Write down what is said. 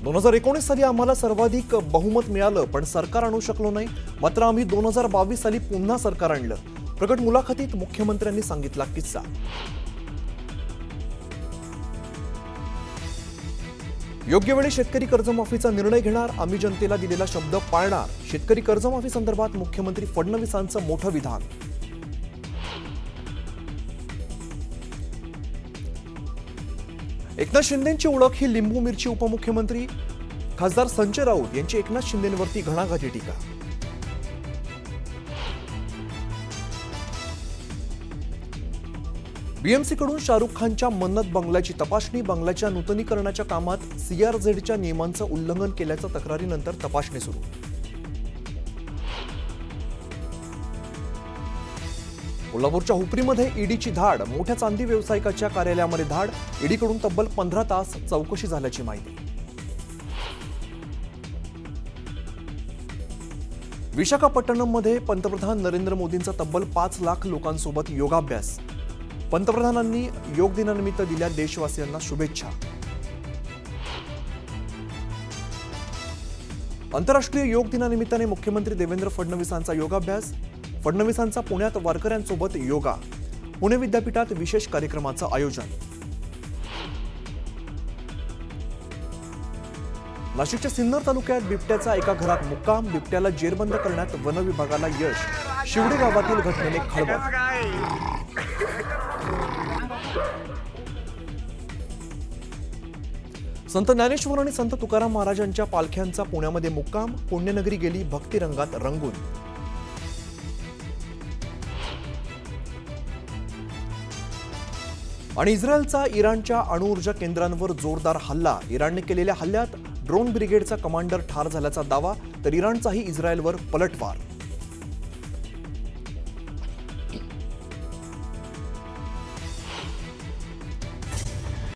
2019 साली आम्हाला सर्वाधिक बहुमत मिळालं, पण सरकार आणू शकलो नाही. मात्र आम्ही 2022 साली पुन्हा सरकार आणलं. प्रकट मुलाखतीत मुख्यमंत्र्यांनी सांगितला किस्सा. योग्य वेळी शेतकरी कर्जमाफीचा निर्णय घेणार, आम्ही जनतेला दिलेला शब्द पाळणार. शेतकरी कर्जमाफी संदर्भात मुख्यमंत्री फडणवीसांचं मोठं विधान. एकनाथ शिंदेंची ओळख ही लिंबू मिरची उपमुख्यमंत्री. खासदार संजय राऊत यांची एकनाथ शिंदेंवरती घणाघाती टीका. बीएमसी कडून शाहरुख खानच्या मन्नत बंगल्याची तपासणी. बंगल्याच्या नूतनीकरणाच्या कामात सीआरझेडच्या नियमांचं उल्लंघन केल्याच्या तक्रारीनंतर तपासणी सुरू. कोल्हापूरच्या हुपरीमध्ये ईडीची धाड. मोठ्या चांदी व्यावसायिकाच्या कार्यालयामध्ये धाड. ईडीकडून तब्बल 15 तास चौकशी झाल्याची माहिती. विशाखापट्टणममध्ये पंतप्रधान नरेंद्र मोदींचा तब्बल 5 लाख लोकांसोबत योगाभ्यास. पंतप्रधानांनी योग दिनानिमित्त दिल्या देशवासियांना शुभेच्छा. आंतरराष्ट्रीय योग दिनानिमित्ताने मुख्यमंत्री देवेंद्र फडणवीसांचा योगाभ्यास. फडणवीसांचा पुण्यात वारकऱ्यांसोबत योगा. पुणे विद्यापीठात विशेष कार्यक्रमाचं आयोजन. नाशिकच्या सिन्नर तालुक्यात बिबट्याचा एका घरात मुक्काम. बिबट्याला जेरबंद करण्यात वन विभागाला यश. शिवडे गावातील घटनेने खळबळ. संत ज्ञानेश्वर आणि संत तुकाराम महाराजांच्या पालख्यांचा पुण्यामध्ये मुक्काम. पुण्यनगरी गेली भक्तिरंगात रंगून. आणि इस्रायलचा इराणच्या अणुऊर्जा केंद्रांवर जोरदार हल्ला. इराणने केलेल्या हल्ल्यात ड्रोन ब्रिगेडचा कमांडर ठार झाल्याचा दावा, तर इराणचाही इस्रायलवर पलटवार.